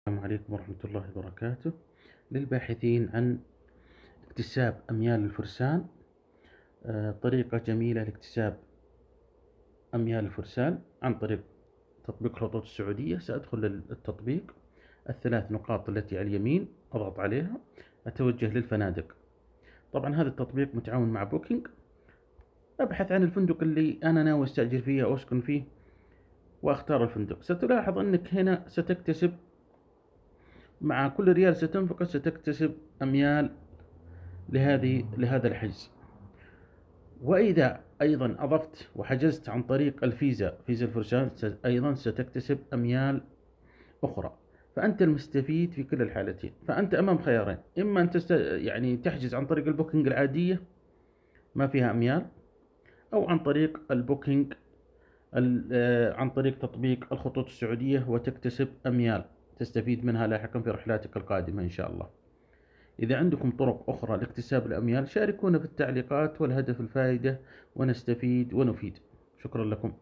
السلام عليكم ورحمة الله وبركاته. للباحثين عن اكتساب أميال الفرسان، طريقة جميلة لاكتساب أميال الفرسان عن طريق تطبيق الخطوط السعودية. سأدخل للتطبيق، الثلاث نقاط التي على اليمين أضغط عليها، أتوجه للفنادق. طبعا هذا التطبيق متعاون مع بوكينج. أبحث عن الفندق اللي أنا ناوي أستأجر فيه أو أسكن فيه وأختار الفندق. ستلاحظ أنك هنا ستكتسب مع كل ريال ستنفقه ستكتسب أميال لهذا الحجز. وإذا أيضا أضفت وحجزت عن طريق الفيزا، فيزا الفرسان، أيضا ستكتسب أميال أخرى. فأنت المستفيد في كل الحالتين. فأنت أمام خيارين: إما أن يعني تحجز عن طريق البوكينج العادية ما فيها أميال، أو عن طريق البوكينج عن طريق تطبيق الخطوط السعودية وتكتسب أميال تستفيد منها لاحقا في رحلاتك القادمة إن شاء الله. إذا عندكم طرق أخرى لاكتساب الأميال شاركونا في التعليقات، والهدف الفائدة ونستفيد ونفيد. شكرا لكم.